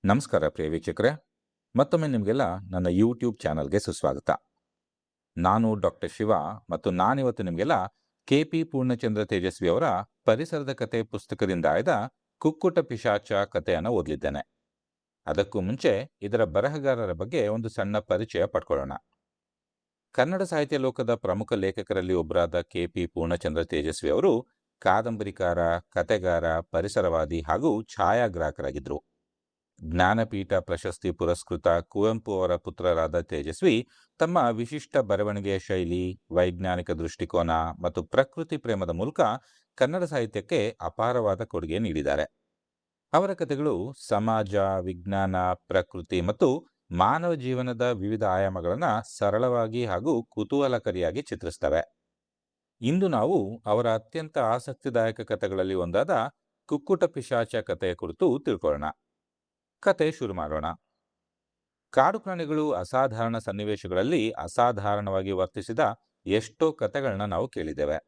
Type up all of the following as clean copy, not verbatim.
ನಮಸ್ಕಾರ ಪ್ರಿಯ ವೀಕ್ಷಕರೇ, ಮತ್ತೊಮ್ಮೆ ನಿಮಗೆಲ್ಲ ನನ್ನ ಯೂಟ್ಯೂಬ್ ಚಾನಲ್ಗೆ ಸುಸ್ವಾಗತ. ನಾನು ಡಾಕ್ಟರ್ ಶಿವ ಮತ್ತು ನಾನಿವತ್ತು ನಿಮಗೆಲ್ಲ KP ಪೂರ್ಣಚಂದ್ರ ತೇಜಸ್ವಿ ಅವರ ಪರಿಸರದ ಕತೆ ಪುಸ್ತಕದಿಂದ ಆಯ್ದ ಕುಕ್ಕುಟ ಪಿಶಾಚ ಕಥೆಯನ್ನು ಓದಲಿದ್ದೇನೆ. ಅದಕ್ಕೂ ಮುಂಚೆ ಇದರ ಬರಹಗಾರರ ಬಗ್ಗೆ ಒಂದು ಸಣ್ಣ ಪರಿಚಯ ಪಡ್ಕೊಳ್ಳೋಣ. ಕನ್ನಡ ಸಾಹಿತ್ಯ ಲೋಕದ ಪ್ರಮುಖ ಲೇಖಕರಲ್ಲಿ ಒಬ್ಬರಾದ KP ಪೂರ್ಣಚಂದ್ರ ತೇಜಸ್ವಿ ಅವರು ಕಾದಂಬರಿಕಾರ, ಕತೆಗಾರ, ಪರಿಸರವಾದಿ ಹಾಗೂ ಛಾಯಾಗ್ರಾಹಕರಾಗಿದ್ದರು. ಜ್ಞಾನಪೀಠ ಪ್ರಶಸ್ತಿ ಪುರಸ್ಕೃತ ಕುವೆಂಪು ಅವರ ಪುತ್ರರಾದ ತೇಜಸ್ವಿ ತಮ್ಮ ವಿಶಿಷ್ಟ ಬರವಣಿಗೆಯ ಶೈಲಿ, ವೈಜ್ಞಾನಿಕ ದೃಷ್ಟಿಕೋನ ಮತ್ತು ಪ್ರಕೃತಿ ಪ್ರೇಮದ ಮೂಲಕ ಕನ್ನಡ ಸಾಹಿತ್ಯಕ್ಕೆ ಅಪಾರವಾದ ಕೊಡುಗೆ ನೀಡಿದ್ದಾರೆ. ಅವರ ಕಥೆಗಳು ಸಮಾಜ, ವಿಜ್ಞಾನ, ಪ್ರಕೃತಿ ಮತ್ತು ಮಾನವ ಜೀವನದ ವಿವಿಧ ಆಯಾಮಗಳನ್ನು ಸರಳವಾಗಿ ಹಾಗೂ ಕುತೂಹಲಕಾರಿಯಾಗಿ ಚಿತ್ರಿಸ್ತವೆ. ಇಂದು ನಾವು ಅವರ ಅತ್ಯಂತ ಆಸಕ್ತಿದಾಯಕ ಕಥೆಗಳಲ್ಲಿ ಒಂದಾದ ಕುಕ್ಕುಟ ಪಿಶಾಚ ಕಥೆಯ ಕುರಿತು ತಿಳ್ಕೊಳ್ಳೋಣ. ಕತೆ ಶುರು ಮಾಡೋಣ. ಕಾಡು ಪ್ರಾಣಿಗಳು ಅಸಾಧಾರಣ ಸನ್ನಿವೇಶಗಳಲ್ಲಿ ಅಸಾಧಾರಣವಾಗಿ ವರ್ತಿಸಿದ ಎಷ್ಟೋ ಕಥೆಗಳನ್ನ ನಾವು ಕೇಳಿದ್ದೇವೆ.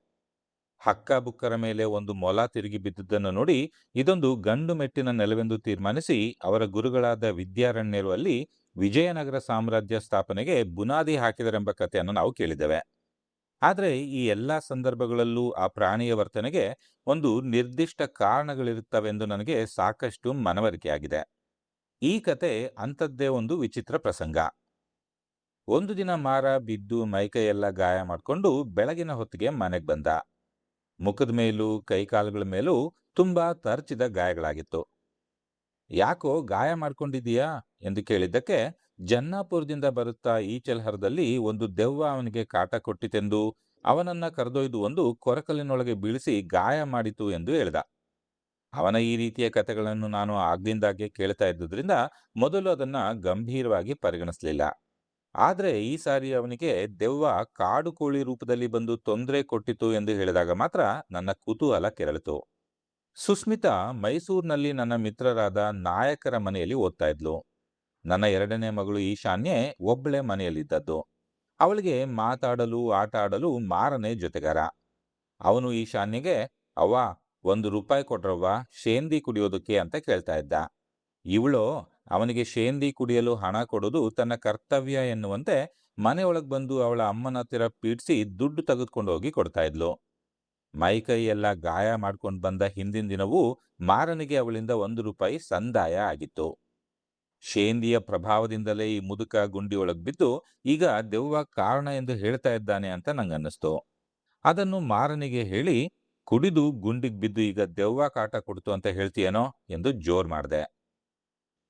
ಹಕ್ಕಬುಕ್ಕರ ಮೇಲೆ ಒಂದು ಮೊಲ ತಿರುಗಿ ಬಿದ್ದುದನ್ನು ನೋಡಿ ಇದೊಂದು ಗಂಡು ಮೆಟ್ಟಿನ ನೆಲವೆಂದು ತೀರ್ಮಾನಿಸಿ ಅವರ ಗುರುಗಳಾದ ವಿದ್ಯಾರಣ್ಯರು ಅಲ್ಲಿ ವಿಜಯನಗರ ಸಾಮ್ರಾಜ್ಯ ಸ್ಥಾಪನೆಗೆ ಬುನಾದಿ ಹಾಕಿದರೆಂಬ ಕಥೆಯನ್ನು ನಾವು ಕೇಳಿದ್ದೇವೆ. ಆದರೆ ಈ ಎಲ್ಲ ಸಂದರ್ಭಗಳಲ್ಲೂ ಆ ಪ್ರಾಣಿಯ ವರ್ತನೆಗೆ ಒಂದು ನಿರ್ದಿಷ್ಟ ಕಾರಣಗಳಿರುತ್ತವೆಂದು ನನಗೆ ಸಾಕಷ್ಟು ಮನವರಿಕೆಯಾಗಿದೆ. ಈ ಕತೆ ಅಂಥದ್ದೇ ಒಂದು ವಿಚಿತ್ರ ಪ್ರಸಂಗ. ಒಂದು ದಿನ ಮಾರ ಬಿದ್ದು ಮೈಕೈಯೆಲ್ಲ ಗಾಯ ಮಾಡಿಕೊಂಡು ಬೆಳಗಿನ ಹೊತ್ತಿಗೆ ಮನೆಗೆ ಬಂದ. ಮುಖದ ಮೇಲೂ ಕೈಕಾಲುಗಳ ಮೇಲೂ ತುಂಬಾ ತರ್ಚಿದ ಗಾಯಗಳಾಗಿತ್ತು. ಯಾಕೋ ಗಾಯ ಮಾಡ್ಕೊಂಡಿದೀಯಾ ಎಂದು ಕೇಳಿದ್ದಕ್ಕೆ ಜನ್ನಾಪುರದಿಂದ ಬರುತ್ತಾ ಈಚಲ್ಹರದಲ್ಲಿ ಒಂದು ದೆವ್ವ ಅವನಿಗೆ ಕಾಟ ಕೊಟ್ಟಿತೆಂದು ಅವನನ್ನ ಕರೆದೊಯ್ದು ಒಂದು ಕೊರಕಲಿನೊಳಗೆ ಬೀಳಿಸಿ ಗಾಯ ಮಾಡಿತು ಎಂದು ಹೇಳ್ದ. ಅವನ ಈ ರೀತಿಯ ಕಥೆಗಳನ್ನು ನಾನು ಆಗ್ಲಿಂದಾಗೆ ಕೇಳ್ತಾ ಇದ್ದುದರಿಂದ ಮೊದಲು ಅದನ್ನ ಗಂಭೀರವಾಗಿ ಪರಿಗಣಿಸಲಿಲ್ಲ. ಆದ್ರೆ ಈ ಸಾರಿ ಅವನಿಗೆ ದೆವ್ವ ಕಾಡು ಕೋಳಿ ರೂಪದಲ್ಲಿ ಬಂದು ತೊಂದರೆ ಕೊಟ್ಟಿತು ಎಂದು ಹೇಳಿದಾಗ ಮಾತ್ರ ನನ್ನ ಕುತೂಹಲ ಕೆರಳಿತು. ಸುಸ್ಮಿತಾ ಮೈಸೂರಿನಲ್ಲಿ ನನ್ನ ಮಿತ್ರರಾದ ನಾಯಕರ ಮನೆಯಲ್ಲಿ ಓದ್ತಾ ಇದ್ಲು. ನನ್ನ ಎರಡನೇ ಮಗಳು ಈಶಾನ್ಯೆ ಒಬ್ಬಳೆ ಮನೆಯಲ್ಲಿದ್ದದ್ದು. ಅವಳಿಗೆ ಮಾತಾಡಲು ಆಟ ಆಡಲು ಮಾರನೇ ಜೊತೆಗಾರ. ಅವನು ಈಶಾನ್ಯಗೆ, ಅವ್ವ ₹1 ಕೊಟ್ರವ್ವ ಶೇಂದಿ ಕುಡಿಯೋದಕ್ಕೆ ಅಂತ ಕೇಳ್ತಾ ಇದ್ದ. ಇವಳು ಅವನಿಗೆ ಶೇಂದಿ ಕುಡಿಯಲು ಹಣ ಕೊಡೋದು ತನ್ನ ಕರ್ತವ್ಯ ಎನ್ನುವಂತೆ ಮನೆಯೊಳಗೆ ಬಂದು ಅವಳ ಅಮ್ಮನ ಹತ್ತಿರ ಪೀಡಿಸಿ ದುಡ್ಡು ತೆಗೆದುಕೊಂಡು ಹೋಗಿ ಕೊಡ್ತಾ ಇದ್ಲು. ಮೈಕೈ ಎಲ್ಲ ಗಾಯ ಮಾಡ್ಕೊಂಡು ಬಂದ ಹಿಂದಿನ ದಿನವೂ ಮಾರನಿಗೆ ಅವಳಿಂದ ₹1 ಸಂದಾಯ ಆಗಿತ್ತು. ಶೇಂದಿಯ ಪ್ರಭಾವದಿಂದಲೇ ಈ ಮುದುಕ ಗುಂಡಿಯೊಳಗೆ ಬಿದ್ದು ಈಗ ದೆವ್ವ ಕಾರಣ ಎಂದು ಹೇಳ್ತಾ ಇದ್ದಾನೆ ಅಂತ ನಂಗನ್ನಿಸ್ತು. ಅದನ್ನು ಮಾರನಿಗೆ ಹೇಳಿ, ಕುಡಿದು ಗುಂಡಿಗೆ ಬಿದ್ದು ಈಗ ದೆವ್ವ ಕಾಟ ಕೊಡ್ತು ಅಂತ ಹೇಳ್ತೀಯೇನೋ ಎಂದು ಜೋರ್ ಮಾಡಿದೆ.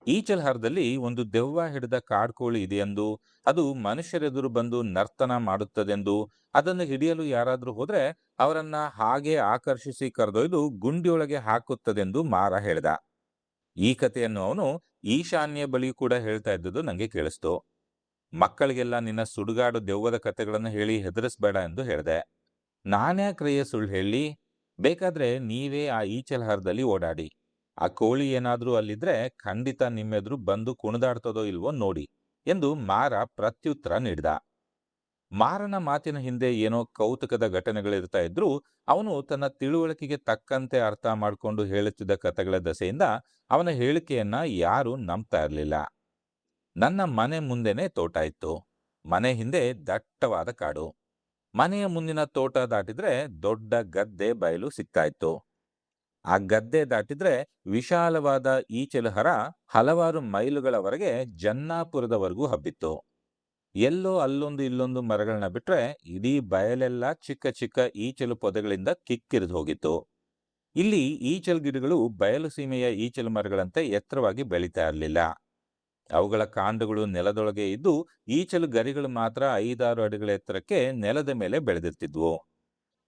ಈಚಲ್ಹರದಲ್ಲಿ ಒಂದು ದೆವ್ವ ಹಿಡಿದ ಕಾಡ್ಕೋಳಿ ಇದೆಯೆಂದು, ಅದು ಮನುಷ್ಯರೆದುರು ಬಂದು ನರ್ತನ ಮಾಡುತ್ತದೆಂದು, ಅದನ್ನು ಹಿಡಿಯಲು ಯಾರಾದ್ರೂ ಹೋದ್ರೆ ಅವರನ್ನ ಹಾಗೆ ಆಕರ್ಷಿಸಿ ಕರೆದೊಯ್ದು ಗುಂಡಿಯೊಳಗೆ ಹಾಕುತ್ತದೆಂದು ಮಾರ ಹೇಳ್ದ. ಈ ಕಥೆಯನ್ನು ಅವನು ಈಶಾನ್ಯ ಬಳಿ ಕೂಡ ಹೇಳ್ತಾ ಇದ್ದುದು ನಂಗೆ ಕೇಳಿಸ್ತು. ಮಕ್ಕಳಿಗೆಲ್ಲ ನಿನ್ನ ಸುಡುಗಾಡು ದೆವ್ವದ ಕಥೆಗಳನ್ನು ಹೇಳಿ ಹೆದರಿಸ್ಬೇಡ ಎಂದು ಹೇಳಿದೆ. ನಾನ್ಯಾಕ್ರಯ್ಯ ಸುಳ್ಳು ಹೇಳಿ, ಬೇಕಾದ್ರೆ ನೀವೇ ಆ ಈಚಲ್ಹರದಲ್ಲಿ ಓಡಾಡಿ, ಆ ಕೋಳಿ ಏನಾದ್ರೂ ಅಲ್ಲಿದ್ರೆ ಖಂಡಿತ ನಿಮ್ಮೆದುರು ಬಂದು ಕುಣಿದಾಡ್ತದೋ ಇಲ್ವೋ ನೋಡಿ ಎಂದು ಮಾರ ಪ್ರತ್ಯುತ್ತರ ನೀಡಿದ. ಮಾರನ ಮಾತಿನ ಹಿಂದೆ ಏನೋ ಕೌತುಕದ ಘಟನೆಗಳಿರ್ತಾ ಇದ್ರೂ ಅವನು ತನ್ನ ತಿಳುವಳಿಕೆಗೆ ತಕ್ಕಂತೆ ಅರ್ಥ ಮಾಡಿಕೊಂಡು ಹೇಳುತ್ತಿದ್ದ ಕಥೆಗಳ ದಸೆಯಿಂದ ಅವನ ಹೇಳಿಕೆಯನ್ನ ಯಾರೂ ನಂಬ್ತಾ ಇರಲಿಲ್ಲ. ನನ್ನ ಮನೆ ಮುಂದೆನೆ ತೋಟ ಇತ್ತು. ಮನೆ ಹಿಂದೆ ದಟ್ಟವಾದ ಕಾಡು. ಮನೆಯ ಮುಂದಿನ ತೋಟ ದಾಟಿದ್ರೆ ದೊಡ್ಡ ಗದ್ದೆ ಬಯಲು ಸಿಗ್ತಾ ಇತ್ತು. ಆ ಗದ್ದೆ ದಾಟಿದ್ರೆ ವಿಶಾಲವಾದ ಈಚಲಹರ ಹಲವಾರು ಮೈಲುಗಳವರೆಗೆ ಜನ್ನಾಪುರದವರೆಗೂ ಹಬ್ಬಿತ್ತು. ಎಲ್ಲೋ ಅಲ್ಲೊಂದು ಇಲ್ಲೊಂದು ಮರಗಳನ್ನ ಬಿಟ್ರೆ ಇಡೀ ಬಯಲೆಲ್ಲ ಚಿಕ್ಕ ಚಿಕ್ಕ ಈಚಲು ಪೊದೆಗಳಿಂದ ಕಿಕ್ಕಿರಿದು ಹೋಗಿತ್ತು. ಇಲ್ಲಿ ಈಚಲು ಗಿಡಗಳು ಬಯಲು ಸೀಮೆಯ ಈಚಲು ಮರಗಳಂತೆ ಎತ್ತರವಾಗಿ ಬೆಳೀತಾ ಇರಲಿಲ್ಲ. ಅವುಗಳ ಕಾಂಡಗಳು ನೆಲದೊಳಗೆ ಇದ್ದು ಈಚಲು ಗರಿಗಳು ಮಾತ್ರ 5-6 ಅಡಿಗಳ ಎತ್ತರಕ್ಕೆ ನೆಲದ ಮೇಲೆ ಬೆಳೆದಿರ್ತಿದ್ವು.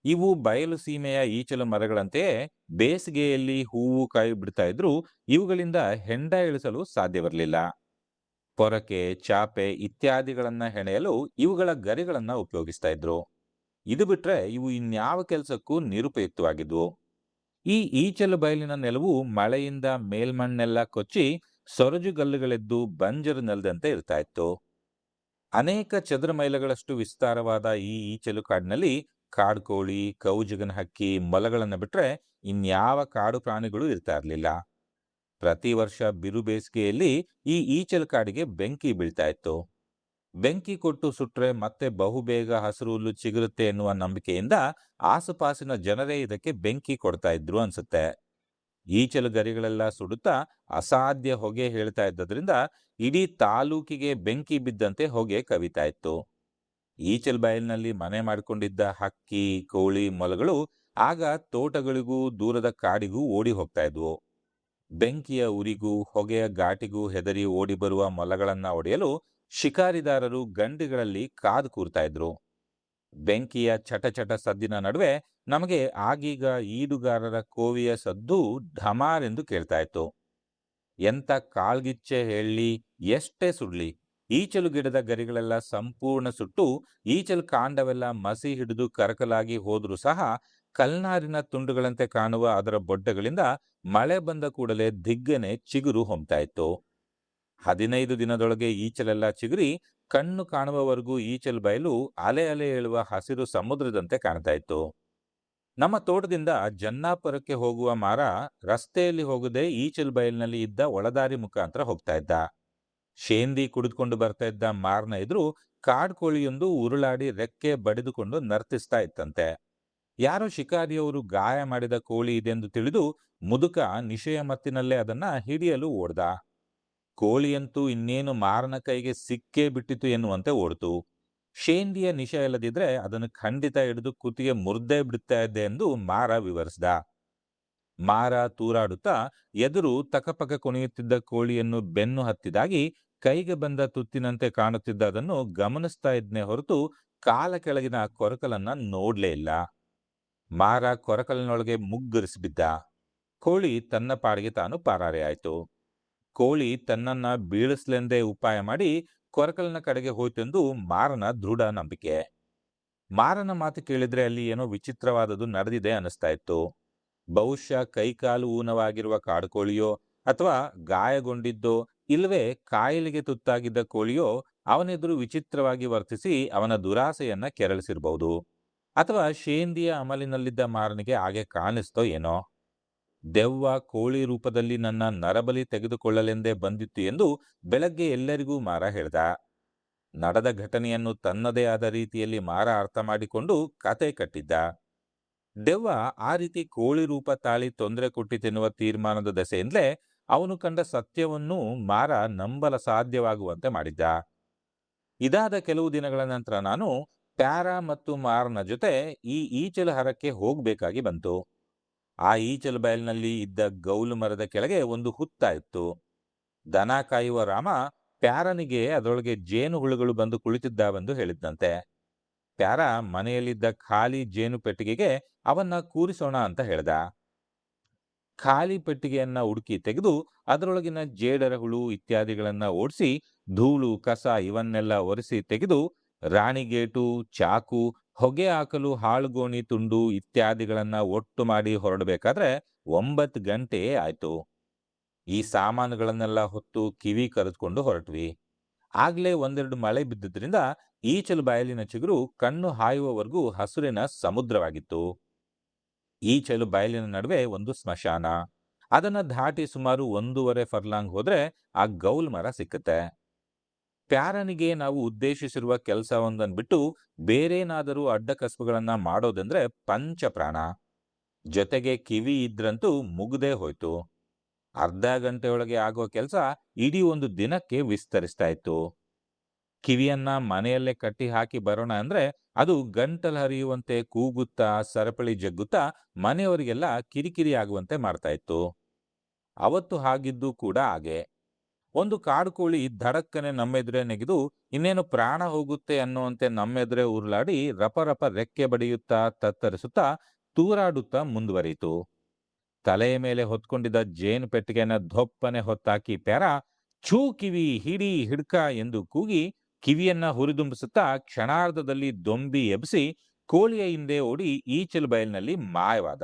ಇವು ಬಯಲು ಸೀಮೆಯ ಈಚಲು ಮರಗಳಂತೆಯೇ ಬೇಸಿಗೆಯಲ್ಲಿ ಹೂವು ಕಾಯಿ ಬಿಡ್ತಾ ಇದ್ರು ಇವುಗಳಿಂದ ಹೆಂಡ ಇಳಿಸಲು ಸಾಧ್ಯವಿರಲಿಲ್ಲ. ಪೊರಕೆ, ಚಾಪೆ ಇತ್ಯಾದಿಗಳನ್ನ ಹೆಣೆಯಲು ಇವುಗಳ ಗರಿಗಳನ್ನ ಉಪಯೋಗಿಸ್ತಾ ಇದ್ರು. ಇದು ಬಿಟ್ರೆ ಇವು ಇನ್ಯಾವ ಕೆಲಸಕ್ಕೂ ನಿರುಪಯುಕ್ತವಾಗಿದ್ವು. ಈ ಈಚಲು ಬಯಲಿನ ನೆಲವು ಮಳೆಯಿಂದ ಮೇಲ್ಮಣ್ಣೆಲ್ಲ ಕೊಚ್ಚಿ ಸೊರಜುಗಲ್ಲುಗಳೆದ್ದು ಬಂಜರು ನೆಲದಂತೆ ಇರ್ತಾ ಇತ್ತು. ಅನೇಕ ಚದುರ ಮೈಲುಗಳಷ್ಟು ವಿಸ್ತಾರವಾದ ಈ ಈಚಲು ಕಾಡಿನಲ್ಲಿ ಕಾಡ್ಕೋಳಿ, ಕೌಜುಗನ ಹಕ್ಕಿ, ಮೊಲಗಳನ್ನ ಬಿಟ್ರೆ ಇನ್ಯಾವ ಕಾಡು ಪ್ರಾಣಿಗಳು ಇರ್ತಾ ಇರಲಿಲ್ಲ. ಪ್ರತಿ ವರ್ಷ ಬಿರು ಬೇಸಿಗೆಯಲ್ಲಿ ಈ ಈಚಲು ಕಾಡಿಗೆ ಬೆಂಕಿ ಬೀಳ್ತಾ ಇತ್ತು. ಬೆಂಕಿ ಕೊಟ್ಟು ಸುಟ್ರೆ ಮತ್ತೆ ಬಹುಬೇಗ ಹಸಿರು ಹುಲ್ಲು ಚಿಗುರುತ್ತೆ ಎನ್ನುವ ನಂಬಿಕೆಯಿಂದ ಆಸುಪಾಸಿನ ಜನರೇ ಇದಕ್ಕೆ ಬೆಂಕಿ ಕೊಡ್ತಾ ಇದ್ರು ಅನ್ಸುತ್ತೆ. ಈಚಲು ಗರಿಗಳೆಲ್ಲ ಸುಡುತ್ತಾ ಅಸಾಧ್ಯ ಹೊಗೆ ಹೇಳ್ತಾ ಇದ್ದದ್ರಿಂದ ಇಡೀ ತಾಲೂಕಿಗೆ ಬೆಂಕಿ ಬಿದ್ದಂತೆ ಹೊಗೆ ಕವಿತಾ ಇತ್ತು. ಈಚಲ್ ಬಯಲಿನಲ್ಲಿ ಮನೆ ಮಾಡಿಕೊಂಡಿದ್ದ ಹಕ್ಕಿ, ಕೋಳಿ, ಮೊಲಗಳು ಆಗ ತೋಟಗಳಿಗೂ ದೂರದ ಕಾಡಿಗೂ ಓಡಿ ಹೋಗ್ತಾ ಇದ್ವು. ಬೆಂಕಿಯ ಉರಿಗೂ ಹೊಗೆಯ ಘಾಟಿಗೂ ಹೆದರಿ ಓಡಿ ಬರುವ ಮೊಲಗಳನ್ನ ಹೊಡೆಯಲು ಶಿಕಾರಿದಾರರು ಗಂಡಿಗಳಲ್ಲಿ ಕಾದು ಕೂರ್ತಾ ಇದ್ರು. ಬೆಂಕಿಯ ಚಟ ಚಟ ಸದ್ದಿನ ನಡುವೆ ನಮಗೆ ಆಗೀಗ ಈಡುಗಾರರ ಕೋವಿಯ ಸದ್ದು ಢಮಾರೆಂದು ಕೇಳ್ತಾ ಇತ್ತು. ಎಂತ ಕಾಳ್ಗಿಚ್ಚೆ ಹೇಳಿ, ಎಷ್ಟೇ ಸುಡ್ಲಿ, ಈಚಲು ಗಿಡದ ಗರಿಗಳೆಲ್ಲ ಸಂಪೂರ್ಣ ಸುಟ್ಟು ಈಚಲು ಕಾಂಡವೆಲ್ಲ ಮಸಿ ಹಿಡಿದು ಕರಕಲಾಗಿ ಹೋದ್ರೂ ಸಹ ಕಲ್ನಾರಿನ ತುಂಡುಗಳಂತೆ ಕಾಣುವ ಅದರ ಬೊಡ್ಡೆಗಳಿಂದ ಮಳೆ ಬಂದ ಕೂಡಲೇ ದಿಗ್ಗನೆ ಚಿಗುರು ಹೊಮ್ತಾ ಇತ್ತು. 15 ದಿನದೊಳಗೆ ಈಚಲೆಲ್ಲ ಚಿಗುರಿ ಕಣ್ಣು ಕಾಣುವವರೆಗೂ ಈಚಲು ಬಯಲು ಅಲೆ ಅಲೆ ಏಳುವ ಹಸಿರು ಸಮುದ್ರದಂತೆ ಕಾಣ್ತಾ ಇತ್ತು. ನಮ್ಮ ತೋಟದಿಂದ ಜನ್ನಾಪುರಕ್ಕೆ ಹೋಗುವ ಮಾರ ರಸ್ತೆಯಲ್ಲಿ ಹೋಗದೆ ಈಚಲು ಬಯಲಿನಲ್ಲಿ ಇದ್ದ ಒಳದಾರಿ ಮುಖಾಂತರ ಹೋಗ್ತಾ ಇದ್ದ. ಶೇಂದಿ ಕುಡಿದುಕೊಂಡು ಬರ್ತಾ ಇದ್ದ ಮಾರನ ಎದುರು ಕಾಡ್ಕೋಳಿಯೊಂದು ಉರುಳಾಡಿ ರೆಕ್ಕೆ ಬಡಿದುಕೊಂಡು ನರ್ತಿಸ್ತಾ ಇತ್ತಂತೆ. ಯಾರೋ ಶಿಕಾರಿಯವರು ಗಾಯ ಮಾಡಿದ ಕೋಳಿ ಇದೆಂದು ತಿಳಿದು ಮುದುಕ ನಿಶೆಯ ಮತ್ತಿನಲ್ಲೇ ಅದನ್ನ ಹಿಡಿಯಲು ಓಡ್ದ. ಕೋಳಿಯಂತೂ ಇನ್ನೇನು ಮಾರನ ಕೈಗೆ ಸಿಕ್ಕೇ ಬಿಟ್ಟಿತು ಎನ್ನುವಂತೆ ಓಡ್ತು. ಶೇಂದಿಯ ನಿಶೆ ಇಲ್ಲದಿದ್ರೆ ಅದನ್ನು ಖಂಡಿತ ಹಿಡಿದು ಕುತ್ತಿಗೆ ಮುರ್ದೇ ಬಿಡ್ತಾ ಇದ್ದೆ ಎಂದು ಮಾರ ವಿವರಿಸಿದ. ಮಾರ ತೂರಾಡುತ್ತಾ ಎದುರು ತಕಪಕ ಕುಣಿಯುತ್ತಿದ್ದ ಕೋಳಿಯನ್ನು ಬೆನ್ನು ಹತ್ತಿದಾಗಿ ಕೈಗೆ ಬಂದ ತುತ್ತಿನಂತೆ ಕಾಣುತ್ತಿದ್ದ ಅದನ್ನು ಗಮನಿಸ್ತಾ ಇದ್ನೇ ಹೊರತು ಕಾಲ ಕೆಳಗಿನ ಕೊರಕಲನ್ನ ನೋಡ್ಲೇ ಇಲ್ಲ. ಮಾರ ಕೊರಕಲಿನೊಳಗೆ ಮುಗ್ಗರಿಸಿಬಿದ್ದ. ಕೋಳಿ ತನ್ನ ಪಾಡಿಗೆ ತಾನು ಪಾರಾರೆ ಆಯ್ತು. ಕೋಳಿ ತನ್ನನ್ನ ಬೀಳಿಸ್ಲೆಂದೇ ಉಪಾಯ ಮಾಡಿ ಕೊರಕಲಿನ ಕಡೆಗೆ ಹೋಯ್ತೆಂದು ಮಾರನ ದೃಢ ನಂಬಿಕೆ. ಮಾರನ ಮಾತು ಕೇಳಿದ್ರೆ ಅಲ್ಲಿ ಏನೋ ವಿಚಿತ್ರವಾದದ್ದು ನಡೆದಿದೆ ಅನಿಸ್ತಾ ಇತ್ತು. ಬಹುಶಃ ಕೈಕಾಲು ಊನವಾಗಿರುವ ಕಾಡುಕೋಳಿಯೋ ಅಥವಾ ಗಾಯಗೊಂಡಿದ್ದೋ ಇಲ್ಲವೇ ಕಾಯಿಲೆಗೆ ತುತ್ತಾಗಿದ್ದ ಕೋಳಿಯೋ ಅವನೆದುರು ವಿಚಿತ್ರವಾಗಿ ವರ್ತಿಸಿ ಅವನ ದುರಾಸೆಯನ್ನ ಕೆರಳಿಸಿರಬಹುದು. ಅಥವಾ ಶೇಂದಿಯ ಅಮಲಿನಲ್ಲಿದ್ದ ಮಾರನಿಗೆ ಹಾಗೆ ಕಾಣಿಸ್ತೋ ಏನೋ. ದೆವ್ವ ಕೋಳಿ ರೂಪದಲ್ಲಿ ನನ್ನ ನರಬಲಿ ತೆಗೆದುಕೊಳ್ಳಲೆಂದೇ ಬಂದಿತ್ತು ಎಂದು ಬೆಳಗ್ಗೆ ಎಲ್ಲರಿಗೂ ಮಾರ ಹೇಳ್ದ. ನಡೆದ ಘಟನೆಯನ್ನು ತನ್ನದೇ ಆದ ರೀತಿಯಲ್ಲಿ ಮಾರ ಅರ್ಥ ಮಾಡಿಕೊಂಡು ಕತೆ ಕಟ್ಟಿದ್ದ. ದೆವ್ವ ಆ ರೀತಿ ಕೋಳಿ ರೂಪ ತಾಳಿ ತೊಂದರೆ ಕೊಟ್ಟಿತೆನ್ನುವ ತೀರ್ಮಾನದ ದೆಸೆಯಿಂದಲೇ ಅವನು ಕಂಡ ಸತ್ಯವನ್ನು ಮಾರ ನಂಬಲ ಸಾಧ್ಯವಾಗುವಂತೆ ಮಾಡಿದ್ದ. ಇದಾದ ಕೆಲವು ದಿನಗಳ ನಂತರ ನಾನು ಪ್ಯಾರಾ ಮತ್ತು ಮಾರನ ಜೊತೆ ಈ ಈಚಲು ಹರಕ್ಕೆ ಹೋಗ್ಬೇಕಾಗಿ ಬಂತು. ಆ ಈಚಲು ಬಯಲಿನಲ್ಲಿ ಇದ್ದ ಗೌಲು ಮರದ ಕೆಳಗೆ ಒಂದು ಹುತ್ತ ಇತ್ತು. ದನ ಕಾಯುವ ರಾಮ ಪ್ಯಾರನಿಗೆ ಅದರೊಳಗೆ ಜೇನು ಹುಳುಗಳು ಬಂದು ಕುಳಿತಿದ್ದಾವೆಂದು ಹೇಳಿದ್ದಂತೆ. ಪ್ಯಾರ ಮನೆಯಲ್ಲಿದ್ದ ಖಾಲಿ ಜೇನು ಪೆಟ್ಟಿಗೆಗೆ ಅವನ್ನ ಕೂರಿಸೋಣ ಅಂತ ಹೇಳ್ದ. ಖಾಲಿ ಪೆಟ್ಟಿಗೆಯನ್ನ ಹುಡುಕಿ ತೆಗೆದು ಅದರೊಳಗಿನ ಜೇಡರ ಹುಳು ಇತ್ಯಾದಿಗಳನ್ನ ಓಡಿಸಿ ಧೂಳು ಕಸ ಇವನ್ನೆಲ್ಲ ಒರೆಸಿ ತೆಗೆದು ರಾಣಿಗೇಟು, ಚಾಕು, ಹೊಗೆ ಹಾಕಲು ಹಾಳುಗೋಣಿ ತುಂಡು ಇತ್ಯಾದಿಗಳನ್ನ ಒಟ್ಟು ಮಾಡಿ ಹೊರಡಬೇಕಾದ್ರೆ 9 ಗಂಟೆ ಆಯ್ತು. ಈ ಸಾಮಾನುಗಳನ್ನೆಲ್ಲ ಹೊತ್ತು ಕಿವಿ ಕರೆದುಕೊಂಡು ಹೊರಟ್ವಿ. ಆಗ್ಲೇ ಒಂದೆರಡು ಮಳೆ ಬಿದ್ದಿದ್ರಿಂದ ಈಚಲು ಬಯಲಿನ ಚಿಗುರು ಕಣ್ಣು ಹಾಯುವವರೆಗೂ ಹಸುರಿನ ಸಮುದ್ರವಾಗಿತ್ತು. ಈಚಲು ಬಯಲಿನ ನಡುವೆ ಒಂದು ಸ್ಮಶಾನ. ಅದನ್ನ ದಾಟಿ ಸುಮಾರು 1.5 ಫರ್ಲಾಂಗ್ ಹೋದ್ರೆ ಆ ಗೌಲ್ ಮರ ಸಿಕ್ಕತ್ತೆ. ಪ್ಯಾರನಿಗೆ ನಾವು ಉದ್ದೇಶಿಸಿರುವ ಕೆಲಸವೊಂದನ್ನು ಬಿಟ್ಟು ಬೇರೇನಾದರೂ ಅಡ್ಡ ಕಸಬುಗಳನ್ನ ಮಾಡೋದಂದ್ರೆ ಪಂಚಪ್ರಾಣ. ಜೊತೆಗೆ ಕಿವಿ ಇದ್ರಂತೂ ಮುಗ್ದೇ ಹೋಯ್ತು. ಅರ್ಧ ಗಂಟೆಯೊಳಗೆ ಆಗೋ ಕೆಲಸ ಇಡೀ ಒಂದು ದಿನಕ್ಕೆ ವಿಸ್ತರಿಸ್ತಾ ಇತ್ತು. ಕಿವಿಯನ್ನ ಮನೆಯಲ್ಲೇ ಕಟ್ಟಿ ಹಾಕಿ ಬರೋಣ ಅಂದ್ರೆ ಅದು ಗಂಟಲು ಹರಿಯುವಂತೆ ಕೂಗುತ್ತಾ ಸರಪಳಿ ಜಗ್ಗುತ್ತಾ ಮನೆಯವರಿಗೆಲ್ಲ ಕಿರಿಕಿರಿ ಆಗುವಂತೆ ಮಾಡ್ತಾ ಇತ್ತು. ಅವತ್ತು ಹಾಗಿದ್ದು ಕೂಡ ಹಾಗೆ. ಒಂದು ಕಾಡುಕೋಳಿ ಧಡಕ್ಕನೆ ನಮ್ಮೆದುರೇ ನೆಗೆದು ಇನ್ನೇನು ಪ್ರಾಣ ಹೋಗುತ್ತೆ ಅನ್ನುವಂತೆ ನಮ್ಮೆದುರೇ ಉರುಳಾಡಿ ರಪರಪ ರೆಕ್ಕೆ ಬಡಿಯುತ್ತಾ ತತ್ತರಿಸುತ್ತಾ ತೂರಾಡುತ್ತಾ ಮುಂದುವರಿಯಿತು. ತಲೆಯ ಮೇಲೆ ಹೊತ್ಕೊಂಡಿದ್ದ ಜೇನು ಪೆಟ್ಟಿಗೆನ ಧೊಪ್ಪನೆ ಹೊತ್ತಾಕಿ ಪ್ಯಾರ ಛೂ ಕಿವಿ ಹಿಡಿ ಹಿಡ್ಕ ಎಂದು ಕೂಗಿ ಕಿವಿಯನ್ನ ಹುರಿದುಂಬಿಸುತ್ತಾ ಕ್ಷಣಾರ್ಧದಲ್ಲಿ ದೊಂಬಿ ಎಬ್ಬಿಸಿ ಕೋಳಿಯ ಹಿಂದೆ ಓಡಿ ಈಚಲು ಬಯಲಿನಲ್ಲಿ ಮಾಯವಾದ.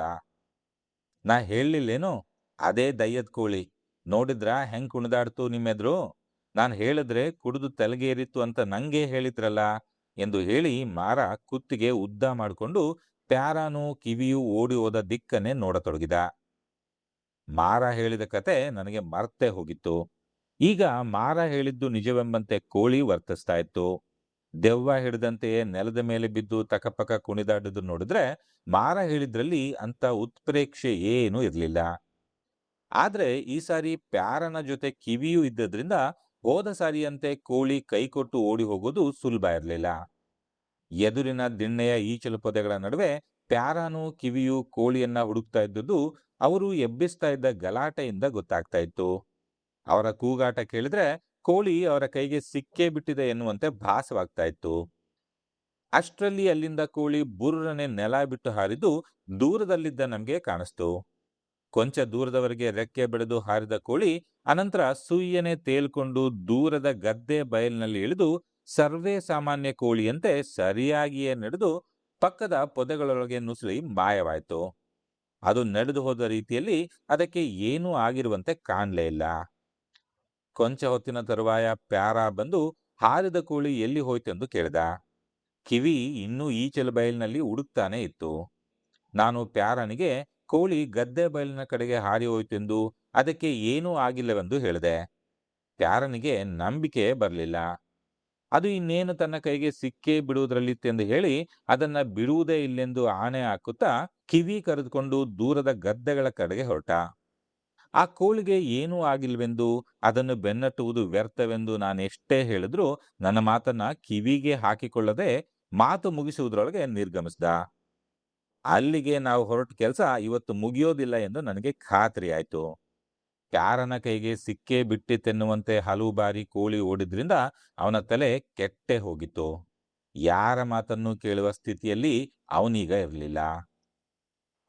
ನಾ ಹೇಳಲಿಲ್ಲೇನೋ, ಅದೇ ದಯ್ಯದ ಕೋಳಿ. ನೋಡಿದ್ರ ಹೆಂಗ್ ಕುಣಿದಾಡ್ತು ನಿಮ್ಮೆದ್ರು. ನಾನು ಹೇಳಿದ್ರೆ ಕುಡಿದು ತಲೆಗೇರಿತ್ತು ಅಂತ ನಂಗೆ ಹೇಳಿದ್ರಲ್ಲ ಎಂದು ಹೇಳಿ ಮಾರ ಕುತ್ತಿಗೆ ಉದ್ದ ಮಾಡಿಕೊಂಡು ಪ್ಯಾರಾನು ಕಿವಿಯೂ ಓಡಿ ಹೋದ ದಿಕ್ಕನ್ನೇ ನೋಡತೊಡಗಿದ. ಮಾರ ಹೇಳಿದ ಕತೆ ನನಗೆ ಮರ್ತೇ ಹೋಗಿತ್ತು. ಈಗ ಮಾರ ಹೇಳಿದ್ದು ನಿಜವೆಂಬಂತೆ ಕೋಳಿ ವರ್ತಿಸ್ತಾ ಇತ್ತು. ದೆವ್ವ ಹಿಡಿದಂತೆಯೇ ನೆಲದ ಮೇಲೆ ಬಿದ್ದು ತಕಪಕ ಕುಣಿದಾಡುದು ನೋಡಿದ್ರೆ ಮಾರ ಹೇಳಿದ್ರಲ್ಲಿ ಅಂತ ಉತ್ಪ್ರೇಕ್ಷೆ ಏನೂ ಇರಲಿಲ್ಲ. ಆದ್ರೆ ಈ ಸಾರಿ ಪ್ಯಾರನ ಜೊತೆ ಕಿವಿಯೂ ಇದ್ದದ್ರಿಂದ ಹೋದ ಸಾರಿಯಂತೆ ಕೋಳಿ ಕೈಕೊಟ್ಟು ಓಡಿ ಹೋಗೋದು ಸುಲಭ ಇರಲಿಲ್ಲ. ಎದುರಿನ ದಿಣ್ಣೆಯ ಈಚಲು ಪೊದೆಗಳ ನಡುವೆ ಪ್ಯಾರಾನು ಕಿವಿಯು ಕೋಳಿಯನ್ನ ಹುಡುಕ್ತಾ ಇದ್ದುದು ಅವರು ಎಬ್ಬಿಸ್ತಾ ಇದ್ದ ಗಲಾಟೆಯಿಂದ ಗೊತ್ತಾಗ್ತಾ ಇತ್ತು. ಅವರ ಕೂಗಾಟ ಕೇಳಿದ್ರೆ ಕೋಳಿ ಅವರ ಕೈಗೆ ಸಿಕ್ಕೇ ಬಿಟ್ಟಿದೆ ಎನ್ನುವಂತೆ ಭಾಸವಾಗ್ತಾ ಇತ್ತು. ಅಷ್ಟರಲ್ಲಿ ಅಲ್ಲಿಂದ ಕೋಳಿ ಬುರ್ರನೆ ನೆಲ ಬಿಟ್ಟು ಹಾರಿದು ದೂರದಲ್ಲಿದ್ದ ನಮ್ಗೆ ಕಾಣಿಸ್ತು. ಕೊಂಚ ದೂರದವರೆಗೆ ರೆಕ್ಕೆ ಬೆಳೆದು ಹಾರಿದ ಕೋಳಿ ಅನಂತರ ಸುಯ್ಯನೆ ತೇಲ್ಕೊಂಡು ದೂರದ ಗದ್ದೆ ಬಯಲಿನಲ್ಲಿ ಇಳಿದು ಸರ್ವೇ ಸಾಮಾನ್ಯ ಕೋಳಿಯಂತೆ ಸರಿಯಾಗಿಯೇ ನಡೆದು ಪಕ್ಕದ ಪೊದೆಗಳೊಳಗೆ ನುಸುಳಿ ಮಾಯವಾಯಿತು. ಅದು ನಡೆದು ಹೋದ ರೀತಿಯಲ್ಲಿ ಅದಕ್ಕೆ ಏನೂ ಆಗಿರುವಂತೆ ಕಾಣಲೇ ಇಲ್ಲ. ಕೊಂಚ ಹೊತ್ತಿನ ತರುವಾಯ ಪ್ಯಾರ ಬಂದು ಹಾರಿದ ಕೋಳಿ ಎಲ್ಲಿ ಹೋಯ್ತೆಂದು ಕೇಳಿದ. ಕಿವಿ ಇನ್ನೂ ಈಚಲ ಬಯಲಿನಲ್ಲಿ ಹುಡುಕ್ತಾನೆ ಇತ್ತು. ನಾನು ಪ್ಯಾರನಿಗೆ ಕೋಳಿ ಗದ್ದೆ ಬಯಲಿನ ಕಡೆಗೆ ಹಾರಿ ಹೋಯ್ತೆಂದು ಅದಕ್ಕೆ ಏನೂ ಆಗಿಲ್ಲವೆಂದು ಹೇಳಿದೆ. ಪ್ಯಾರನಿಗೆ ನಂಬಿಕೆ ಬರಲಿಲ್ಲ. ಅದು ಇನ್ನೇನು ತನ್ನ ಕೈಗೆ ಸಿಕ್ಕೇ ಬಿಡುವುದರಲ್ಲಿತ್ತೆಂದು ಹೇಳಿ ಅದನ್ನ ಬಿಡುವುದೇ ಇಲ್ಲೆಂದು ಆಣೆ ಹಾಕುತ್ತಾ ಕಿವಿ ಕರೆದುಕೊಂಡು ದೂರದ ಗದ್ದೆಗಳ ಕಡೆಗೆ ಹೊರಟ. ಆ ಕೋಳಿಗೆ ಏನೂ ಆಗಿಲ್ವೆಂದು ಅದನ್ನು ಬೆನ್ನಟ್ಟುವುದು ವ್ಯರ್ಥವೆಂದು ನಾನೆಷ್ಟೇ ಹೇಳಿದ್ರೂ ನನ್ನ ಮಾತನ್ನ ಕಿವಿಗೆ ಹಾಕಿಕೊಳ್ಳದೆ ಮಾತು ಮುಗಿಸುವುದರೊಳಗೆ ನಿರ್ಗಮಿಸಿದ. ಅಲ್ಲಿಗೆ ನಾವು ಹೊರಟ ಕೆಲಸ ಇವತ್ತು ಮುಗಿಯೋದಿಲ್ಲ ಎಂದು ನನಗೆ ಖಾತ್ರಿಯಾಯಿತು. ಪ್ಯಾರನ ಕೈಗೆ ಸಿಕ್ಕೇ ಬಿಟ್ಟಿತೆನ್ನುವಂತೆ ಹಲವು ಬಾರಿ ಕೋಳಿ ಓಡಿದ್ರಿಂದ ಅವನ ತಲೆ ಕೆಟ್ಟೆ ಹೋಗಿತ್ತು. ಯಾರ ಮಾತನ್ನು ಕೇಳುವ ಸ್ಥಿತಿಯಲ್ಲಿ ಅವನೀಗ ಇರಲಿಲ್ಲ.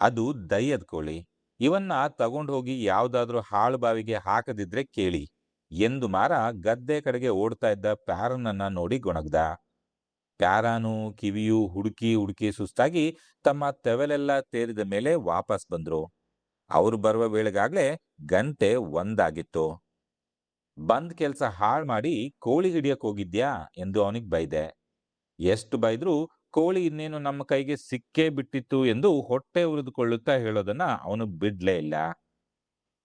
ಅದು ದಯ್ಯದ ಕೋಳಿ. ಇವನ್ನ ತಗೊಂಡು ಹೋಗಿ ಯಾವುದಾದ್ರೂ ಹಾಳು ಬಾವಿಗೆ ಹಾಕದಿದ್ರೆ ಕೇಳಿ ಎಂದು ಮಾರ ಗದ್ದೆ ಕಡೆಗೆ ಓಡ್ತಾ ಇದ್ದ ಪ್ಯಾರನನ್ನ ನೋಡಿ ಗೊಣಗ್ದ. ಪ್ಯಾರಾನು ಕಿವಿಯು ಹುಡುಕಿ ಹುಡುಕಿ ಸುಸ್ತಾಗಿ ತಮ್ಮ ತೆವಲೆಲ್ಲ ತೇರಿದ ಮೇಲೆ ವಾಪಸ್ ಬಂದ್ರು. ಅವರು ಬರುವ ವೇಳೆಗಾಗ್ಲೇ ಗಂಟೆ 1 ಆಗಿತ್ತು. ಬಂದ್ ಕೆಲ್ಸ ಹಾಳು ಮಾಡಿ ಕೋಳಿ ಹಿಡಿಯಕ್ ಹೋಗಿದ್ಯಾ ಎಂದು ಅವನಿಗೆ ಬೈದೆ. ಎಷ್ಟು ಬೈದ್ರೂ ಕೋಳಿ ಇನ್ನೇನು ನಮ್ಮ ಕೈಗೆ ಸಿಕ್ಕೇ ಬಿಟ್ಟಿತ್ತು ಎಂದು ಹೊಟ್ಟೆ ಉರಿದುಕೊಳ್ಳುತ್ತಾ ಹೇಳೋದನ್ನ ಅವನು ಬಿಡ್ಲೇ ಇಲ್ಲ.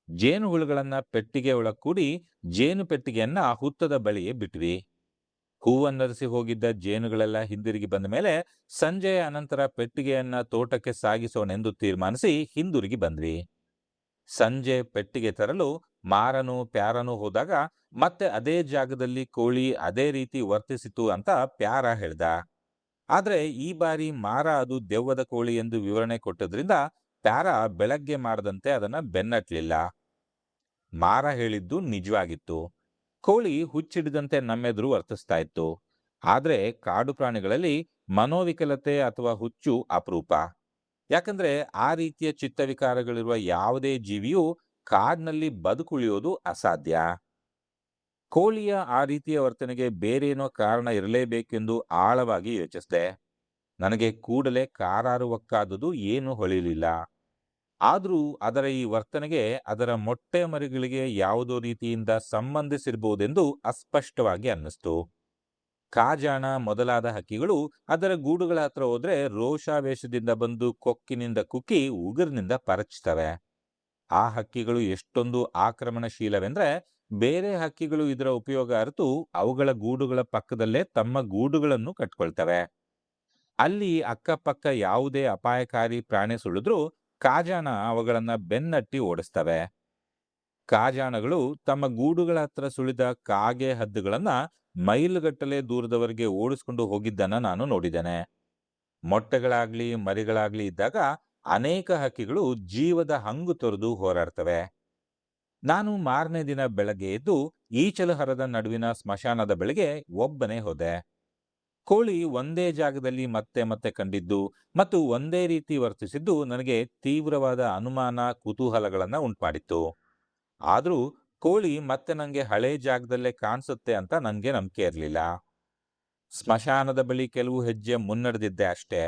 ಜೇನು ಹುಳುಗಳನ್ನ ಪೆಟ್ಟಿಗೆ ಒಳಗ್ ಕೂಡಿ ಜೇನು ಪೆಟ್ಟಿಗೆಯನ್ನ ಹುತ್ತದ ಬಳಿಯೇ ಬಿಟ್ವಿ. ಹೂವನ್ನರಿಸಿ ಹೋಗಿದ್ದ ಜೇನುಗಳೆಲ್ಲ ಹಿಂದಿರುಗಿ ಬಂದ ಮೇಲೆ ಸಂಜೆಯ ಅನಂತರ ಪೆಟ್ಟಿಗೆಯನ್ನ ತೋಟಕ್ಕೆ ಸಾಗಿಸೋಣೆಂದು ತೀರ್ಮಾನಿಸಿ ಹಿಂದಿರುಗಿ ಬಂದ್ವಿ. ಸಂಜೆ ಪೆಟ್ಟಿಗೆ ತರಲು ಮಾರನು ಪ್ಯಾರನು ಹೋದಾಗ ಮತ್ತೆ ಅದೇ ಜಾಗದಲ್ಲಿ ಕೋಳಿ ಅದೇ ರೀತಿ ವರ್ತಿಸಿತು ಅಂತ ಪ್ಯಾರ ಹೇಳ್ದ. ಆದ್ರೆ ಈ ಬಾರಿ ಮಾರ ಅದು ದೆವ್ವದ ಕೋಳಿ ಎಂದು ವಿವರಣೆ ಕೊಟ್ಟದ್ರಿಂದ ಪ್ಯಾರ ಬೆಳಗ್ಗೆ ಮಾಡದಂತೆ ಅದನ್ನ ಬೆನ್ನಟ್ಲಿಲ್ಲ. ಮಾರ ಹೇಳಿದ್ದು ನಿಜವಾಗಿತ್ತು. ಕೋಳಿ ಹುಚ್ಚಿಡಿದಂತೆ ನಮ್ಮೆದುರು ವರ್ತಿಸ್ತಾ ಇತ್ತು. ಆದ್ರೆ ಕಾಡು ಪ್ರಾಣಿಗಳಲ್ಲಿ ಮನೋವಿಕಲತೆ ಅಥವಾ ಹುಚ್ಚು ಅಪರೂಪ. ಯಾಕಂದ್ರೆ ಆ ರೀತಿಯ ಚಿತ್ತವಿಕಾರಗಳಿರುವ ಯಾವುದೇ ಜೀವಿಯೂ ಕಾಡಿನಲ್ಲಿ ಬದುಕುಳಿಯೋದು ಅಸಾಧ್ಯ. ಕೋಳಿಯ ಆ ರೀತಿಯ ವರ್ತನೆಗೆ ಬೇರೇನೋ ಕಾರಣ ಇರಲೇಬೇಕೆಂದು ಆಳವಾಗಿ ಯೋಚಿಸಿದೆ. ನನಗೆ ಕೂಡಲೇ ಕಾರಾರುವಕ್ಕಾದುದು ಏನೂ ಹೊಳಿಲಿಲ್ಲ. ಆದರೂ ಅದರ ಈ ವರ್ತನೆಗೆ ಅದರ ಮೊಟ್ಟೆ ಮರಿಗಳಿಗೆ ಯಾವುದೋ ರೀತಿಯಿಂದ ಸಂಬಂಧಿಸಿರಬಹುದೆಂದು ಅಸ್ಪಷ್ಟವಾಗಿ ಅನ್ನಿಸ್ತು. ಕಾಜಾಣ ಮೊದಲಾದ ಹಕ್ಕಿಗಳು ಅದರ ಗೂಡುಗಳ ಹತ್ರ ಹೋದ್ರೆ ರೋಷಾವೇಶದಿಂದ ಬಂದು ಕೊಕ್ಕಿನಿಂದ ಕುಕ್ಕಿ ಉಗುರಿನಿಂದ ಪರಚ್ತವೆ. ಆ ಹಕ್ಕಿಗಳು ಎಷ್ಟೊಂದು ಆಕ್ರಮಣಶೀಲವೆಂದ್ರೆ ಬೇರೆ ಹಕ್ಕಿಗಳು ಇದರ ಉಪಯೋಗ ಅರಿತು ಅವುಗಳ ಗೂಡುಗಳ ಪಕ್ಕದಲ್ಲೇ ತಮ್ಮ ಗೂಡುಗಳನ್ನು ಕಟ್ಕೊಳ್ತವೆ. ಅಲ್ಲಿ ಅಕ್ಕಪಕ್ಕ ಯಾವುದೇ ಅಪಾಯಕಾರಿ ಪ್ರಾಣಿ ಸುಳಿದ್ರೂ ಕಾಜಾಣ ಅವುಗಳನ್ನ ಬೆನ್ನಟ್ಟಿ ಓಡಿಸ್ತವೆ. ಕಾಜಾಣಗಳು ತಮ್ಮ ಗೂಡುಗಳ ಹತ್ರ ಸುಳಿದ ಕಾಗೆ ಹದ್ದುಗಳನ್ನ ಮೈಲುಗಟ್ಟಲೆ ದೂರದವರೆಗೆ ಓಡಿಸ್ಕೊಂಡು ಹೋಗಿದ್ದನ್ನ ನಾನು ನೋಡಿದ್ದೇನೆ. ಮೊಟ್ಟೆಗಳಾಗ್ಲಿ ಮರಿಗಳಾಗ್ಲಿ ಇದ್ದಾಗ ಅನೇಕ ಹಕ್ಕಿಗಳು ಜೀವದ ಹಂಗು ತೊರೆದು ಹೋರಾಡ್ತವೆ. ನಾನು ಮಾರನೇ ದಿನ ಬೆಳಗ್ಗೆ ಎದ್ದು ಈಚಲು ಹರದ ನಡುವಿನ ಸ್ಮಶಾನದ ಬಳಿಗೆ ಒಬ್ಬನೇ ಹೋದೆ. ಕೋಳಿ ಒಂದೇ ಜಾಗದಲ್ಲಿ ಮತ್ತೆ ಮತ್ತೆ ಕಂಡಿದ್ದು ಮತ್ತು ಒಂದೇ ರೀತಿ ವರ್ತಿಸಿದ್ದು ನನಗೆ ತೀವ್ರವಾದ ಅನುಮಾನ ಕುತೂಹಲಗಳನ್ನ ಉಂಟುಮಾಡಿತ್ತು. ಆದ್ರೂ ಕೋಳಿ ಮತ್ತೆ ನಂಗೆ ಹಳೆ ಜಾಗದಲ್ಲೇ ಕಾಣಿಸುತ್ತೆ ಅಂತ ನನಗೆ ನಂಬಿಕೆ ಇರಲಿಲ್ಲ. ಸ್ಮಶಾನದ ಬಳಿ ಕೆಲವು ಹೆಜ್ಜೆ ಮುನ್ನಡೆದಿದ್ದೆ ಅಷ್ಟೇ.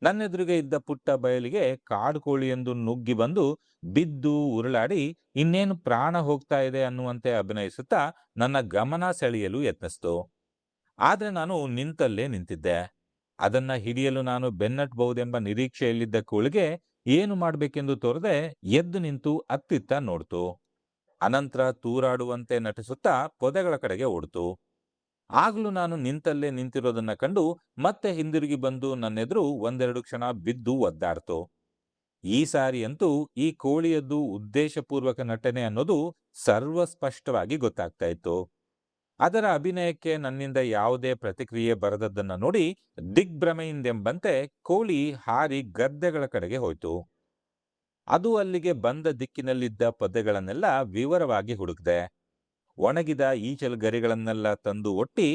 ನನ್ನೆದುರಿಗೆ ಇದ್ದ ಪುಟ್ಟ ಬಯಲಿಗೆ ಕಾಡು ಕೋಳಿ ಎಂದು ನುಗ್ಗಿ ಬಂದು ಬಿದ್ದು ಉರುಳಾಡಿ ಇನ್ನೇನು ಪ್ರಾಣ ಹೋಗ್ತಾ ಇದೆ ಅನ್ನುವಂತೆ ಅಭಿನಯಿಸುತ್ತಾ ನನ್ನ ಗಮನ ಸೆಳೆಯಲು ಯತ್ನಿಸ್ತು. ಆದ್ರೆ ನಾನು ನಿಂತಲ್ಲೇ ನಿಂತಿದ್ದೆ. ಅದನ್ನ ಹಿಡಿಯಲು ನಾನು ಬೆನ್ನಟ್ಟಬಹುದೆಂಬ ನಿರೀಕ್ಷೆಯಲ್ಲಿದ್ದ ಕೋಳಿಗೆ ಏನು ಮಾಡ್ಬೇಕೆಂದು ತೋರದೆ ಎದ್ದು ನಿಂತು ಅತ್ತಿತ್ತ ನೋಡ್ತು. ಅನಂತರ ತೂರಾಡುವಂತೆ ನಟಿಸುತ್ತಾ ಪೊದೆಗಳ ಕಡೆಗೆ ಓಡ್ತು. ಆಗ್ಲೂ ನಾನು ನಿಂತಲ್ಲೇ ನಿಂತಿರೋದನ್ನ ಕಂಡು ಮತ್ತೆ ಹಿಂದಿರುಗಿ ಬಂದು ನನ್ನೆದುರು ಒಂದೆರಡು ಕ್ಷಣ ಬಿದ್ದು ಒದ್ದಾಡ್ತು. ಈ ಸಾರಿ ಅಂತೂ ಈ ಕೋಳಿಯದ್ದು ಉದ್ದೇಶಪೂರ್ವಕ ನಟನೆ ಅನ್ನೋದು ಸರ್ವಸ್ಪಷ್ಟವಾಗಿ ಗೊತ್ತಾಗ್ತಾ ಇತ್ತು. ಅದರ ಅಭಿನಯಕ್ಕೆ ನನ್ನಿಂದ ಯಾವುದೇ ಪ್ರತಿಕ್ರಿಯೆ ಬರದದ್ದನ್ನ ನೋಡಿ ದಿಗ್ಭ್ರಮೆಯಿಂದೆಂಬಂತೆ ಕೋಳಿ ಹಾರಿ ಗದ್ದೆಗಳ ಕಡೆಗೆ ಹೋಯ್ತು. ಅದು ಅಲ್ಲಿಗೆ ಬಂದ ದಿಕ್ಕಿನಲ್ಲಿದ್ದ ಪೊದೆಗಳನ್ನೆಲ್ಲ ವಿವರವಾಗಿ ಹುಡುಕ್ದೆ. ಒಣಗಿದ ಈಚಲು ಗರಿಗಳನ್ನೆಲ್ಲ ತಂದು ಒಟ್ಟಿ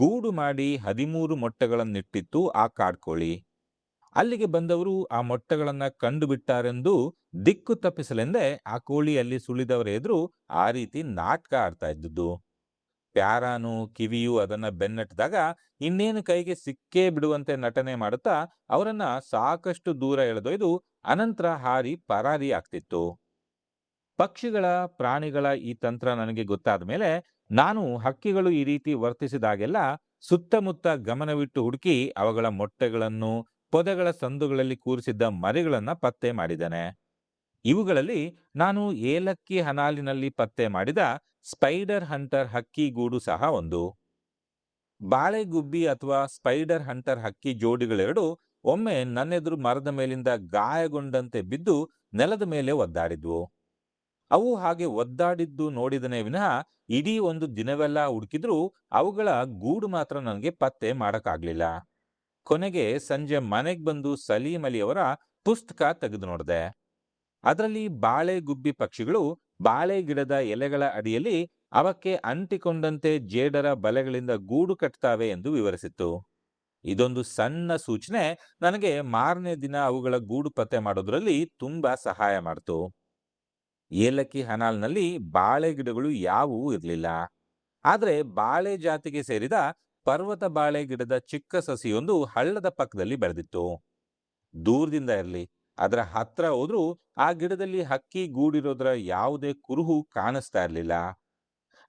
ಗೂಡು ಮಾಡಿ 13 ಮೊಟ್ಟೆಗಳನ್ನಿಟ್ಟಿತ್ತು ಆ ಕಾಡ್ಕೋಳಿ. ಅಲ್ಲಿಗೆ ಬಂದವರು ಆ ಮೊಟ್ಟೆಗಳನ್ನ ಕಂಡು ಬಿಟ್ಟಾರೆಂದು ದಿಕ್ಕು ತಪ್ಪಿಸಲೆಂದೇ ಆ ಕೋಳಿ ಅಲ್ಲಿ ಸುಳಿದವರ ಎದುರು ಆ ರೀತಿ ನಾಟಕ ಆಡ್ತಾ ಇದ್ದುದು. ಪ್ಯಾರಾನು ಕಿವಿಯು ಅದನ್ನ ಬೆನ್ನಟ್ಟಿದಾಗ ಇನ್ನೇನು ಕೈಗೆ ಸಿಕ್ಕೇ ಬಿಡುವಂತೆ ನಟನೆ ಮಾಡುತ್ತಾ ಅವರನ್ನ ಸಾಕಷ್ಟು ದೂರ ಎಳೆದೊಯ್ದು ಅನಂತರ ಹಾರಿ ಪರಾರಿ ಆಗ್ತಿತ್ತು. ಪಕ್ಷಿಗಳ ಪ್ರಾಣಿಗಳ ಈ ತಂತ್ರ ನನಗೆ ಗೊತ್ತಾದ ಮೇಲೆ ನಾನು ಹಕ್ಕಿಗಳು ಈ ರೀತಿ ವರ್ತಿಸಿದಾಗೆಲ್ಲ ಸುತ್ತಮುತ್ತ ಗಮನವಿಟ್ಟು ಹುಡುಕಿ ಅವುಗಳ ಮೊಟ್ಟೆಗಳನ್ನು ಪೊದೆಗಳ ಸಂದುಗಳಲ್ಲಿ ಕೂರಿಸಿದ್ದ ಮರಿಗಳನ್ನ ಪತ್ತೆ ಮಾಡಿದ್ದೇನೆ. ಇವುಗಳಲ್ಲಿ ನಾನು ಏಲಕ್ಕಿ ಹನಾಲಿನಲ್ಲಿ ಪತ್ತೆ ಮಾಡಿದ ಸ್ಪೈಡರ್ ಹಂಟರ್ ಹಕ್ಕಿ ಗೂಡು ಸಹ ಒಂದು. ಬಾಳೆಗುಬ್ಬಿ ಅಥವಾ ಸ್ಪೈಡರ್ ಹಂಟರ್ ಹಕ್ಕಿ ಜೋಡಿಗಳೆರಡು ಒಮ್ಮೆ ನನ್ನೆದುರು ಮರದ ಮೇಲಿಂದ ಗಾಯಗೊಂಡಂತೆ ಬಿದ್ದು ನೆಲದ ಮೇಲೆ ಒದ್ದಾಡಿದ್ವು. ಅವು ಹಾಗೆ ಒದ್ದಾಡಿದ್ದು ನೋಡಿದನೇ ವಿನಃ ಇಡೀ ಒಂದು ದಿನವೆಲ್ಲ ಹುಡುಕಿದ್ರೂ ಅವುಗಳ ಗೂಡು ಮಾತ್ರ ನನಗೆ ಪತ್ತೆ ಮಾಡಕ್ಕಾಗ್ಲಿಲ್ಲ. ಕೊನೆಗೆ ಸಂಜೆ ಮನೆಗೆ ಬಂದು ಸಲೀಂ ಅಲಿಯವರ ಪುಸ್ತಕ ತೆಗೆದು ನೋಡಿದೆ. ಅದರಲ್ಲಿ ಬಾಳೆ ಗುಬ್ಬಿ ಪಕ್ಷಿಗಳು ಬಾಳೆ ಗಿಡದ ಎಲೆಗಳ ಅಡಿಯಲ್ಲಿ ಅವಕ್ಕೆ ಅಂಟಿಕೊಂಡಂತೆ ಜೇಡರ ಬಲೆಗಳಿಂದ ಗೂಡು ಕಟ್ತಾವೆ ಎಂದು ವಿವರಿಸಿತ್ತು. ಇದೊಂದು ಸಣ್ಣ ಸೂಚನೆ ನನಗೆ ಮಾರನೇ ದಿನ ಅವುಗಳ ಗೂಡು ಪತ್ತೆ ಮಾಡೋದ್ರಲ್ಲಿ ತುಂಬಾ ಸಹಾಯ ಮಾಡ್ತು. ಏಲಕ್ಕಿ ಹನಾಲ್ನಲ್ಲಿ ಬಾಳೆ ಗಿಡಗಳು ಯಾವುವೂ ಇರಲಿಲ್ಲ. ಆದ್ರೆ ಬಾಳೆ ಜಾತಿಗೆ ಸೇರಿದ ಪರ್ವತ ಬಾಳೆ ಗಿಡದ ಚಿಕ್ಕ ಸಸಿಯೊಂದು ಹಳ್ಳದ ಪಕ್ಕದಲ್ಲಿ ಬೆಳೆದಿತ್ತು. ದೂರದಿಂದ ಇರಲಿ, ಅದರ ಹತ್ರ ಹೋದ್ರೂ ಆ ಗಿಡದಲ್ಲಿ ಹಕ್ಕಿ ಗೂಡಿರೋದ್ರ ಯಾವುದೇ ಕುರುಹು ಕಾಣಿಸ್ತಾ ಇರಲಿಲ್ಲ.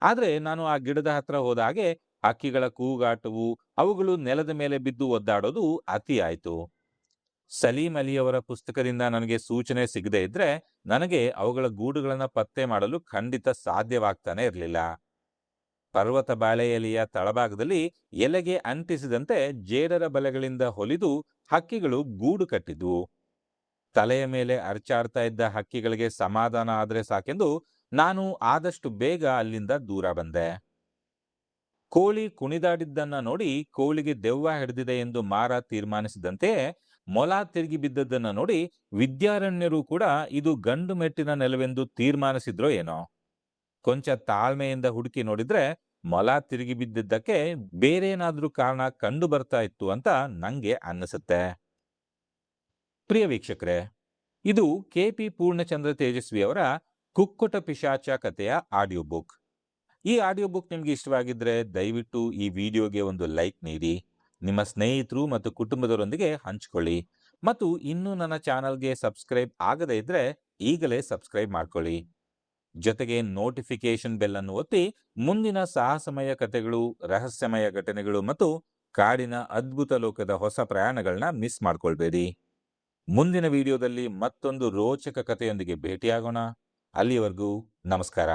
ಆದ್ರೆ ನಾನು ಆ ಗಿಡದ ಹತ್ರ ಹೋದ ಹಾಗೆ ಹಕ್ಕಿಗಳ ಕೂಗಾಟವು, ಅವುಗಳು ನೆಲದ ಮೇಲೆ ಬಿದ್ದು ಒದ್ದಾಡೋದು ಅತಿ ಆಯ್ತು. ಸಲೀಂ ಅಲಿಯವರ ಪುಸ್ತಕದಿಂದ ನನಗೆ ಸೂಚನೆ ಸಿಗದೆ ಇದ್ರೆ ನನಗೆ ಅವುಗಳ ಗೂಡುಗಳನ್ನ ಪತ್ತೆ ಮಾಡಲು ಖಂಡಿತ ಸಾಧ್ಯವಾಗ್ತಾನೆ ಇರಲಿಲ್ಲ. ಪರ್ವತ ಬಾಳೆ ಎಲೆಯ ತಳಭಾಗದಲ್ಲಿ ಎಲೆಗೆ ಅಂಟಿಸಿದಂತೆ ಜೇಡರ ಬಲೆಗಳಿಂದ ಹೊಲಿದು ಹಕ್ಕಿಗಳು ಗೂಡು ಕಟ್ಟಿದ್ವು. ತಲೆಯ ಮೇಲೆ ಅರ್ಚಾಡ್ತಾ ಇದ್ದ ಹಕ್ಕಿಗಳಿಗೆ ಸಮಾಧಾನ ಆದ್ರೆ ಸಾಕೆಂದು ನಾನು ಆದಷ್ಟು ಬೇಗ ಅಲ್ಲಿಂದ ದೂರ ಬಂದೆ. ಕೋಳಿ ಕುಣಿದಾಡಿದ್ದನ್ನ ನೋಡಿ ಕೋಳಿಗೆ ದೆವ್ವ ಹಿಡಿದಿದೆ ಎಂದು ಮಾರ ತೀರ್ಮಾನಿಸಿದಂತೆಯೇ ಮೊಲ ತಿರುಗಿ ಬಿದ್ದದ್ದನ್ನ ನೋಡಿ ವಿದ್ಯಾರಣ್ಯರು ಕೂಡ ಇದು ಗಂಡು ಮೆಟ್ಟಿನ ನೆಲವೆಂದು ತೀರ್ಮಾನಿಸಿದ್ರೋ ಏನೋ. ಕೊಂಚ ತಾಳ್ಮೆಯಿಂದ ಹುಡುಕಿ ನೋಡಿದ್ರೆ ಮೊಲ ತಿರುಗಿ ಬಿದ್ದಿದ್ದಕ್ಕೆ ಬೇರೇನಾದ್ರೂ ಕಾರಣ ಕಂಡು ಬರ್ತಾ ಇತ್ತು ಅಂತ ನಂಗೆ ಅನ್ನಿಸುತ್ತೆ. ಪ್ರಿಯ ವೀಕ್ಷಕರೇ, ಇದು KP ಪೂರ್ಣಚಂದ್ರ ತೇಜಸ್ವಿ ಅವರ ಕುಕ್ಕುಟ ಪಿಶಾಚ ಕಥೆಯ ಆಡಿಯೋ ಬುಕ್. ಈ ಆಡಿಯೋ ಬುಕ್ ನಿಮ್ಗೆ ಇಷ್ಟವಾಗಿದ್ರೆ ದಯವಿಟ್ಟು ಈ ವಿಡಿಯೋಗೆ ಒಂದು ಲೈಕ್ ನೀಡಿ, ನಿಮ್ಮ ಸ್ನೇಹಿತರು ಮತ್ತು ಕುಟುಂಬದವರೊಂದಿಗೆ ಹಂಚಿಕೊಳ್ಳಿ, ಮತ್ತು ಇನ್ನೂ ನನ್ನ ಚಾನಲ್ಗೆ ಸಬ್ಸ್ಕ್ರೈಬ್ ಆಗದೇ ಇದ್ರೆ ಈಗಲೇ ಸಬ್ಸ್ಕ್ರೈಬ್ ಮಾಡ್ಕೊಳ್ಳಿ. ಜೊತೆಗೆ ನೋಟಿಫಿಕೇಶನ್ ಬೆಲ್ ಅನ್ನು ಒತ್ತಿ ಮುಂದಿನ ಸಾಹಸಮಯ ಕಥೆಗಳು, ರಹಸ್ಯಮಯ ಘಟನೆಗಳು ಮತ್ತು ಕಾಡಿನ ಅದ್ಭುತ ಲೋಕದ ಹೊಸ ಪ್ರಯಾಣಗಳನ್ನ ಮಿಸ್ ಮಾಡ್ಕೊಳ್ಬೇಡಿ. ಮುಂದಿನ ವಿಡಿಯೋದಲ್ಲಿ ಮತ್ತೊಂದು ರೋಚಕ ಕಥೆಯೊಂದಿಗೆ ಭೇಟಿಯಾಗೋಣ. ಅಲ್ಲಿಯವರೆಗೂ ನಮಸ್ಕಾರ.